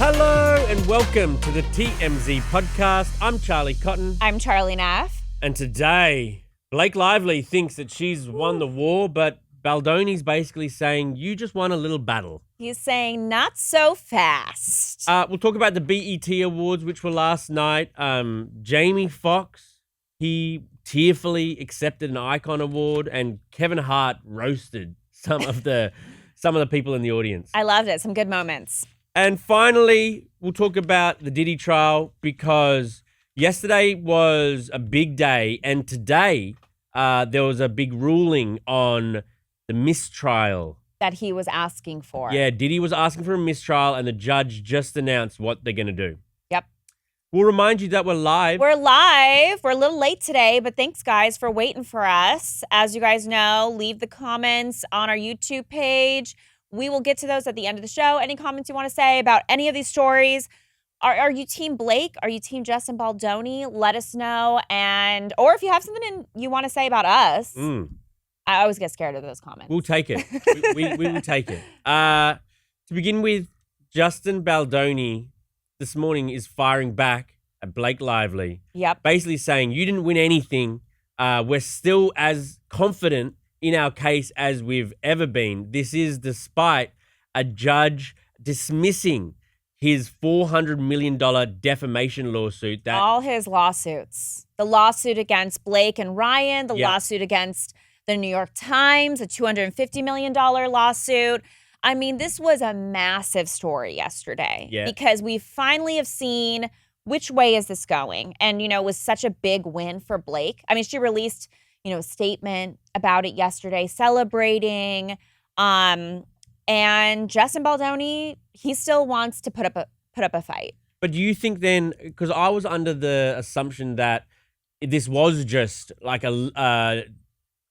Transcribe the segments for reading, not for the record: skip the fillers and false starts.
Hello and welcome to the TMZ podcast. I'm Charlie Cotton. I'm Charlie Neff. And today, Blake Lively thinks that she's won the war, but Baldoni's basically saying, you just won a little battle. He's saying, not so fast. We'll talk about the BET Awards, which were last night. Jamie Foxx, he tearfully accepted an Icon Award, and Kevin Hart roasted some of the people in the audience. I loved it. Some good moments. And finally, we'll talk about the Diddy trial because yesterday was a big day, and today there was a big ruling on the mistrial That he was asking for. Yeah, Diddy was asking for a mistrial, and the judge just announced what they're going to do. Yep. We'll remind you that we're live. We're live. We're a little late today, but thanks, guys, for waiting for us. As you guys know, leave the comments on our YouTube page. We will get to those at the end of the show. Any comments you want to say about any of these stories? Are you Team Blake? Are you Team Justin Baldoni? Let us know. Or if you have something you want to say about us, I always get scared of those comments. We'll take it. we will take it. To begin with, Justin Baldoni this morning is firing back at Blake Lively. Yep. Basically saying, you didn't win anything. We're still as confident in our case as we've ever been. This is despite a judge dismissing his $400 million defamation lawsuit. All his lawsuits. The lawsuit against Blake and Ryan, the lawsuit against the New York Times, a $250 million lawsuit. I mean, this was a massive story yesterday because we finally have seen which way is this going. And, it was such a big win for Blake. I mean, she released a statement about it yesterday, celebrating. And Justin Baldoni, he still wants to put up a fight. But do you think then, because I was under the assumption that this was just like a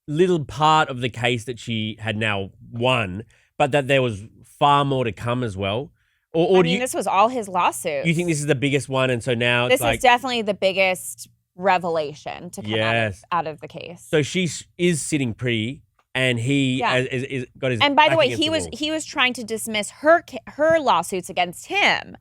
little part of the case that she had now won, but that there was far more to come as well? Or this was all his lawsuits. You think this is the biggest one, and so now this is definitely the biggest revelation to come out of the case. So she is sitting pretty, and he is got his. And by the way, he was trying to dismiss her lawsuits against him,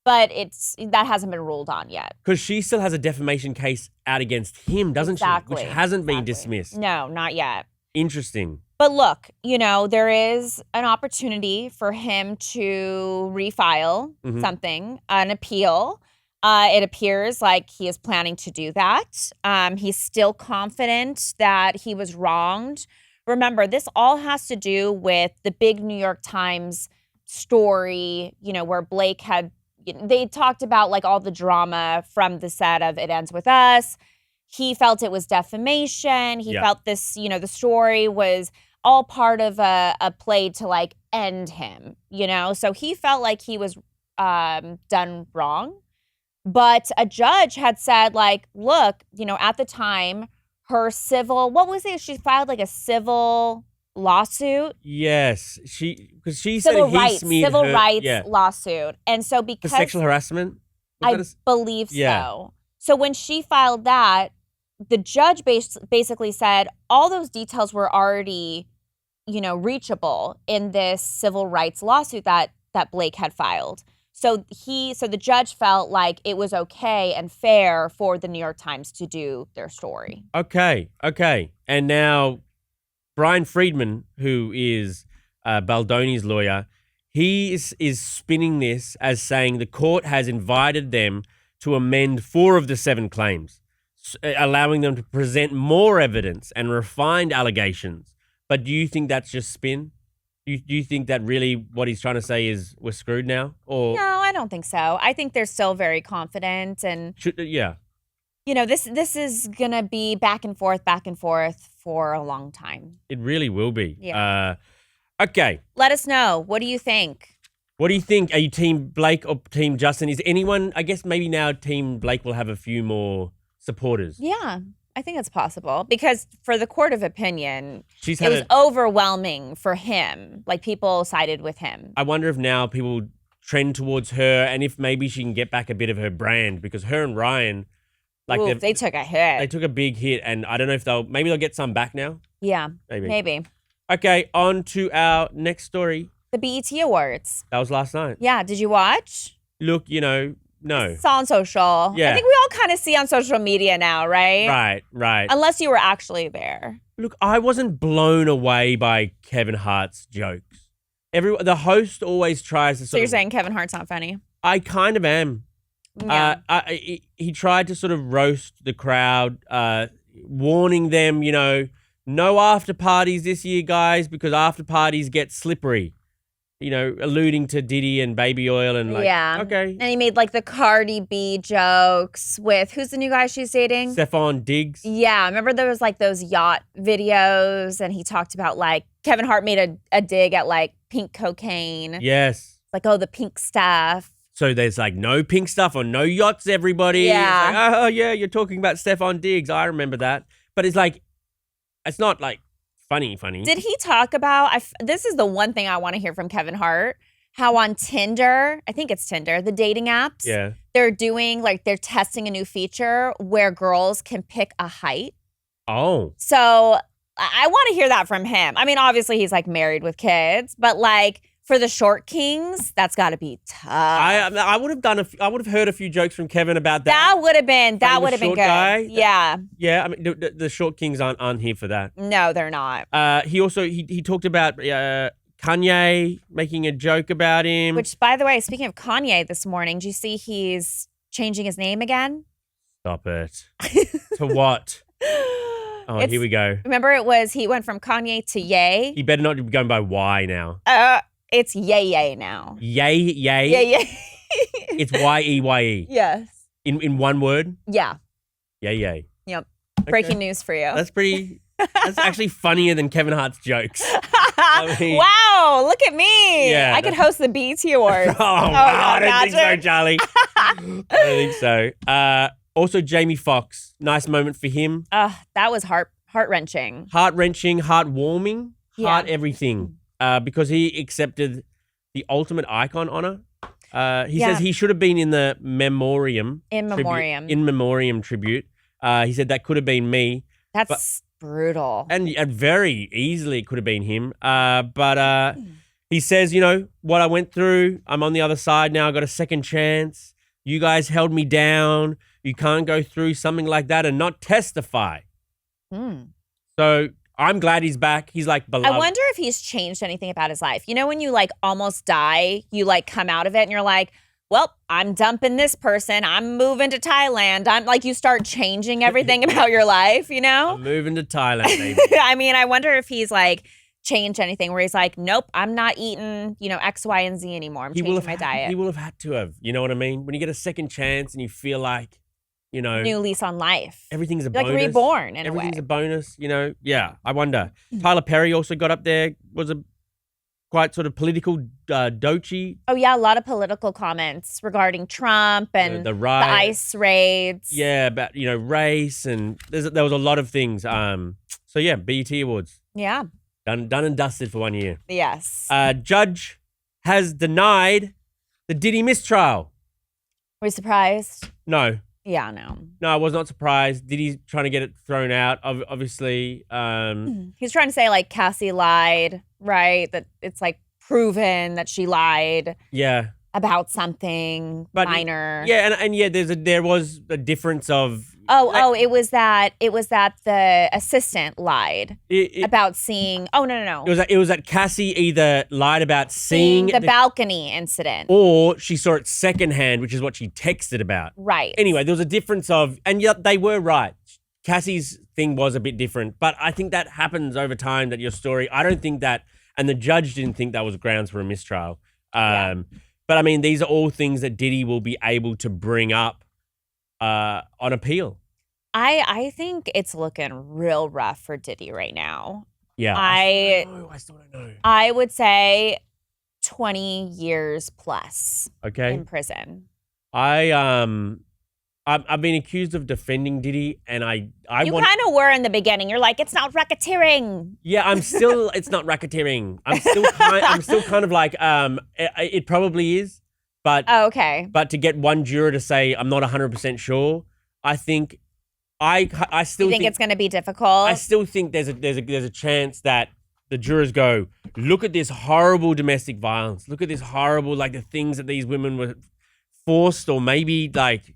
but that hasn't been ruled on yet. Because she still has a defamation case out against him, doesn't she? Which hasn't been dismissed. No, not yet. Interesting. But look, there is an opportunity for him to refile something, an appeal. It appears like he is planning to do that. He's still confident that he was wronged. Remember, this all has to do with the big New York Times story, where Blake they talked about like all the drama from the set of It Ends With Us. He felt it was defamation. He felt this, the story was all part of a play to like end him, So he felt like he was done wrong. But a judge had said, like, look, at the time, her civil, what was it? She filed like a civil lawsuit. Yes, because she said he smeared civil her, rights lawsuit. And so because for sexual harassment? I believe so. So when she filed that, the judge basically said all those details were already, reachable in this civil rights lawsuit that Blake had filed. So the judge felt like it was okay and fair for the New York Times to do their story. Okay. And now Brian Friedman, who is Baldonis Lawyer, he is spinning this as saying the court has invited them to amend 4 of the 7 claims, allowing them to present more evidence and refined allegations. But do you think that's just spin? Do you think that really what he's trying to say is we're screwed now? Or no, I don't think so. I think they're still very confident, and this is gonna be back and forth for a long time. It really will be. Yeah. Okay. Let us know. What do you think? What do you think? Are you Team Blake or Team Justin? Is anyone? I guess maybe now Team Blake will have a few more supporters. Yeah. I think it's possible because for the court of opinion, it was overwhelming for him. Like people sided with him. I wonder if now people trend towards her and if maybe she can get back a bit of her brand because her and Ryan, like they took a hit. They took a big hit and I don't know if they'll get some back now. Yeah, maybe. Okay, on to our next story. The BET Awards. That was last night. Yeah, did you watch? look, no. It's on social. Yeah. I think we all kind of see on social media now, right? Right. Unless you were actually there. Look, I wasn't blown away by Kevin Hart's jokes. The host always tries to So you're saying Kevin Hart's not funny? I kind of am. Yeah. He tried to sort of roast the crowd, warning them, no after parties this year, guys, because after parties get slippery. Alluding to Diddy and baby oil and okay. And he made like the Cardi B jokes with, who's the new guy she's dating? Stefan Diggs. Yeah, remember there was like those yacht videos and he talked about like Kevin Hart made a dig at like pink cocaine. Yes. Like, the pink stuff. So there's like no pink stuff on no yachts, everybody. Yeah. It's like, oh yeah, you're talking about Stefan Diggs. I remember that. But it's like, it's not like funny. Did he talk about, this is the one thing I want to hear from Kevin Hart, how on Tinder, I think it's Tinder, the dating apps, they're doing, like, they're testing a new feature where girls can pick a height. Oh. So I want to hear that from him. I mean, obviously he's, like, married with kids, but, like, for the short kings, that's got to be tough. I would have heard a few jokes from Kevin about that. That would have been good. Guy. Yeah. Yeah, I mean the short kings aren't here for that. No, they're not. He also he talked about Kanye making a joke about him. Which, by the way, speaking of Kanye this morning, do you see he's changing his name again? Stop it. To what? Oh, here we go. Remember he went from Kanye to Ye. He better not be going by Y now. It's Ye now. Yay. Ye. It's YEYE. Yes. In one word? Yeah. Yay. Yep. Okay. Breaking news for you. That's actually funnier than Kevin Hart's jokes. Wow, look at me. Yeah, I could host the BET Awards. Wow, I don't think so, Charlie. I don't think so. Also, Jamie Foxx. Nice moment for him. That was heart-wrenching. Heart-wrenching, heart-warming, heart everything. Because he accepted the ultimate icon honor. He says he should have been in the memoriam. In memoriam tribute. He said that could have been me. That's brutal. And very easily it could have been him. But he says, what I went through, I'm on the other side now. I got a second chance. You guys held me down. You can't go through something like that and not testify. So I'm glad he's back. He's like beloved. I wonder if he's changed anything about his life. When you like almost die, you like come out of it and you're like, well, I'm dumping this person. I'm moving to Thailand. I'm like, you start changing everything about your life, I'm moving to Thailand, baby. I mean, I wonder if he's like changed anything where he's like, nope, I'm not eating, X, Y, and Z anymore. I'm changing my diet. He will have had to have. You know what I mean? When you get a second chance and you feel like, new lease on life. Everything's a bonus. Like reborn in a way. Everything's a bonus, Yeah, I wonder. Tyler Perry also got up there, was a quite sort of political dochi. Oh, yeah, a lot of political comments regarding Trump and the ICE raids. Yeah, about, race and there was a lot of things. So, yeah, BET Awards. Yeah. Done and dusted for 1 year. Yes. Judge has denied the Diddy mistrial. Were you surprised? No. Yeah, no. No, I was not surprised. Diddy's trying to get it thrown out, obviously. He's trying to say, like, Cassie lied, right? That it's, like, proven that she lied. Yeah. About something minor. Yeah, and there was a difference of... it was that the assistant lied about seeing... Oh, no. It was that Cassie either lied about seeing the balcony incident. Or she saw it secondhand, which is what she texted about. Right. Anyway, there was a difference of... And yet they were right. Cassie's thing was a bit different. But I think that happens over time, that your story... I don't think that... And the judge didn't think that was grounds for a mistrial. But, I mean, these are all things that Diddy will be able to bring up on appeal. I think it's looking real rough for Diddy right now. Yeah. I still don't know. I would say 20 years plus in prison. I've been accused of defending Diddy, and you kind of were in the beginning. You're like, it's not racketeering. Yeah, it's not racketeering. I'm still kind of like, it probably is, but okay. But to get one juror to say I'm not 100% sure, I think I still think it's going to be difficult. I still think there's a chance that the jurors go, look at this horrible domestic violence. Look at this horrible, like the things that these women were forced or maybe like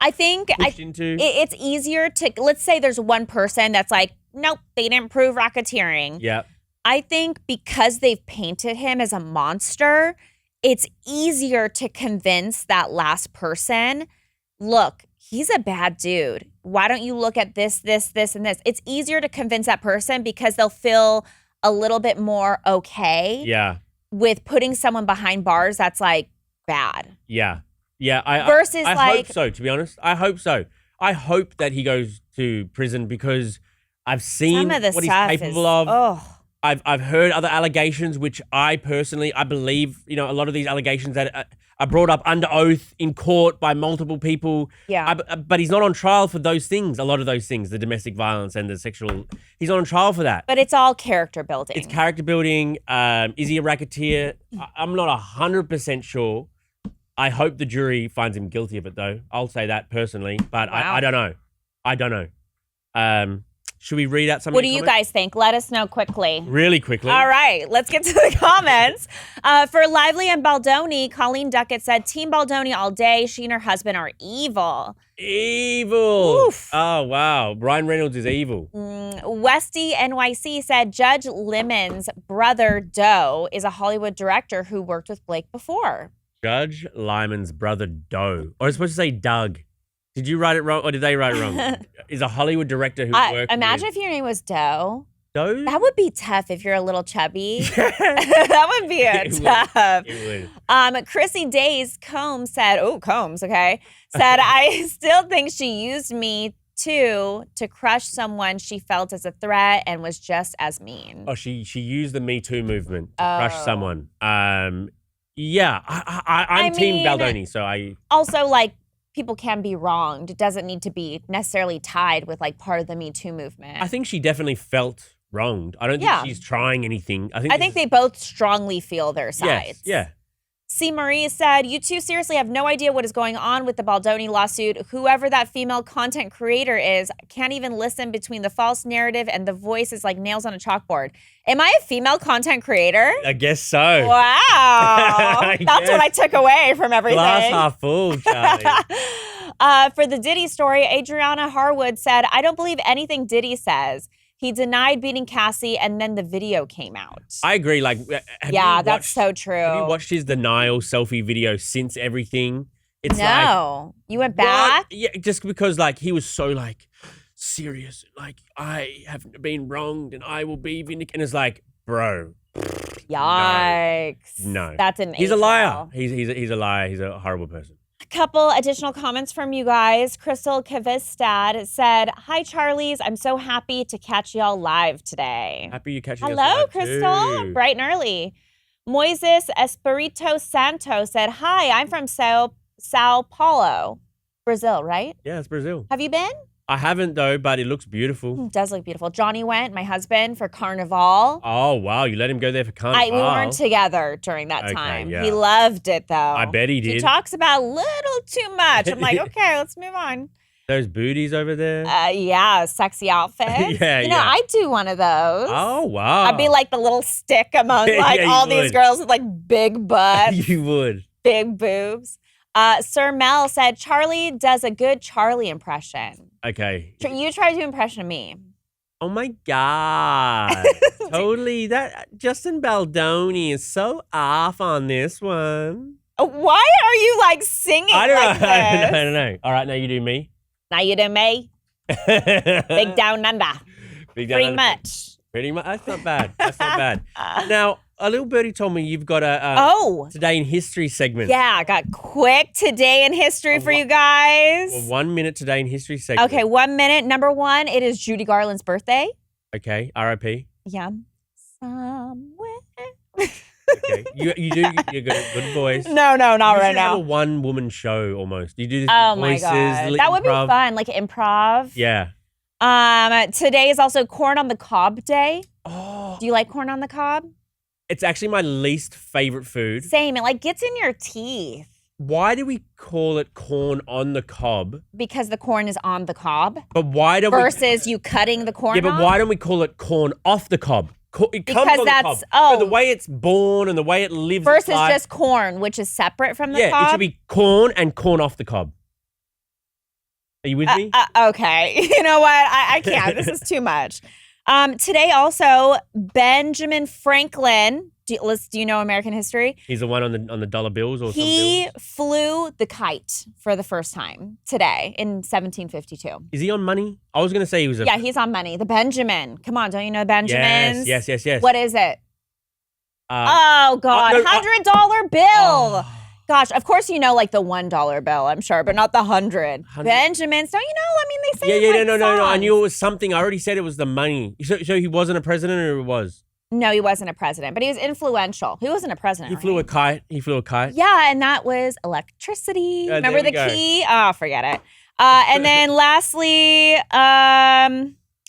I think pushed into. it's easier to, let's say there's one person that's like, nope, they didn't prove racketeering. Yeah. I think because they've painted him as a monster, it's easier to convince that last person, look, he's a bad dude. Why don't you look at this, and this? It's easier to convince that person because they'll feel a little bit more okay with putting someone behind bars that's like bad. Yeah. Versus I hope so, to be honest. I hope so. I hope that he goes to prison because I've seen what he's capable of. Oh. I've heard other allegations, which I believe, a lot of these allegations that are brought up under oath in court by multiple people. Yeah. But he's not on trial for those things, a lot of those things, the domestic violence and the sexual. He's not on trial for that. But it's all character building. It's character building. Is he a racketeer? I'm not 100% sure. I hope the jury finds him guilty of it, though. I'll say that personally, but wow. I don't know. Should we read out some of the What do you guys think? Let us know quickly. Really quickly. All right, let's get to the comments. For Lively and Baldoni, Colleen Duckett said, Team Baldoni all day. She and her husband are evil. Evil. Oof. Oh, wow. Ryan Reynolds is evil. Westy NYC said, Judge Lemon's brother, Doe, is a Hollywood director who worked with Blake before. Judge Lyman's brother, Doe. Or I was supposed to say Doug. Did you write it wrong, or did they write it wrong? Is a Hollywood director who worked imagine if your name was Doe. Doe? That would be tough if you're a little chubby. That would be tough. It would. Chrissy Days Combs said, said, I still think she used me to crush someone she felt as a threat and was just as mean. Oh, she used the Me Too movement to crush someone. Yeah, I'm Team Baldoni, so I... Also, like, people can be wronged. It doesn't need to be necessarily tied with like part of the Me Too movement. I think she definitely felt wronged. I don't think she's trying anything. I think they both strongly feel their sides. Yes, yeah. C. Marie said, you two seriously have no idea what is going on with the Baldoni lawsuit. Whoever that female content creator is can't even listen between the false narrative and the voice is like nails on a chalkboard. Am I a female content creator? I guess so. Wow. That's what I took away from everything. Glass half full, Charlie. For the Diddy story, Adriana Harwood said, I don't believe anything Diddy says. He denied beating Cassie, and then the video came out. I agree. Like, that's so true. Have you watched his denial selfie video since everything? It's no. You went back? What? Yeah, just because like he was so like serious, like I have been wronged and I will be vindicated. And it's like, bro. Yikes. No. That's an He's a liar. He's a liar. He's a horrible person. Couple additional comments from you guys. Crystal Kavistad said, hi, Charlies. I'm so happy to catch y'all live today. Happy you catching us Hello, live Crystal. Too. Bright and early. Moises Espirito Santo said, hi, I'm from Sao Paulo, Brazil, right? Yeah, it's Brazil. Have you been? I haven't, though, but it looks beautiful. It does look beautiful. Johnny went, my husband, for Carnival. Oh, wow. You let him go there for Carnival? We weren't together during that time. Yeah. He loved it, though. I bet he did. He talks about a little too much. I'm like, okay, let's move on. Those booties over there? Yeah, sexy outfit. Yeah. I'd do one of those. Oh, wow. I'd be like the little stick among like all these girls with like big butts. You would. Big boobs. Sir Mel said, Charlie does a good Charlie impression. Okay. You try to do an impression of me. Oh my God. Totally. That Justin Baldoni is so off on this one. Why are you like singing I don't like know. this? I don't know. All right, now you do me. Now you do me. Big down under. Pretty much. Pretty much. That's not bad. That's not bad. Now, a little birdie told me you've got a Today in History segment. Yeah, I got quick Today in History for you guys. Well, 1 minute Today in History segment. Okay, 1 minute. Number one, it is Judy Garland's birthday. Okay, R.I.P. Yeah. Somewhere. Okay, you do. You're good voice. No, not right now. Have a one-woman show almost. You do this. Oh voices, my God, that would be fun, like improv. Yeah. Today is also Corn on the Cob Day. Oh. Do you like corn on the cob? It's actually my least favorite food. Same. It like gets in your teeth. Why do we call it corn on the cob? Because the corn is on the cob. But why don't versus you cutting the corn Yeah, but off? why don't we call it corn off the cob? It comes Because on that's- the cob. oh. So the way it's born and the way it lives. Versus its life, just corn, which is separate from the yeah, cob. it should be corn and corn off the cob. Are you with me? Okay. You know what? I can't. This is too much. Today also, Benjamin Franklin. Do you know American history? He's the one on the dollar bills or something. He flew the kite for the first time today in 1752. Is he on money? I was going to say he was a... Yeah, he's on money. The Benjamin. Come on, don't you know Benjamins? Yes. What is it? Oh, God. no, $100 bill. Gosh, of course you know like the $1 bill, I'm sure, but not the 100. Benjamins, don't you know? I mean, they say it like No. I songs. knew it was something. I already said it was the money. So he wasn't a president, or it was? No, he wasn't a president, but he was influential. He wasn't a president. He flew a kite. Yeah, and that was electricity. There Remember we the go. key? Oh, forget it. And then lastly, I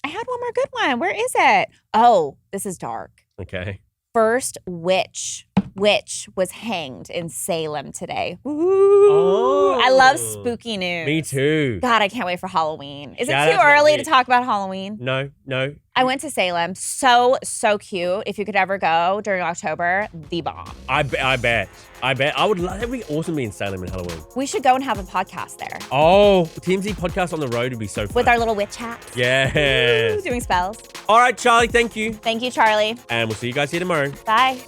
had one more good one. Where is it? Oh, this is dark. Okay. First witch was hanged in Salem today. Oh. I love spooky news. Me too. God, I can't wait for Halloween. Is Shout it out too to early that to witch. talk about Halloween? No. I went to Salem. So cute. If you could ever go during October, the bomb. I bet. I would love. That'd be awesome to be in Salem in Halloween. We should go and have a podcast there Oh, TMZ podcast on the road would be so fun. with our little witch hats. Yeah. Doing spells. All right, Charlie. Thank you. Thank you, Charlie. And we'll see you guys here tomorrow. Bye.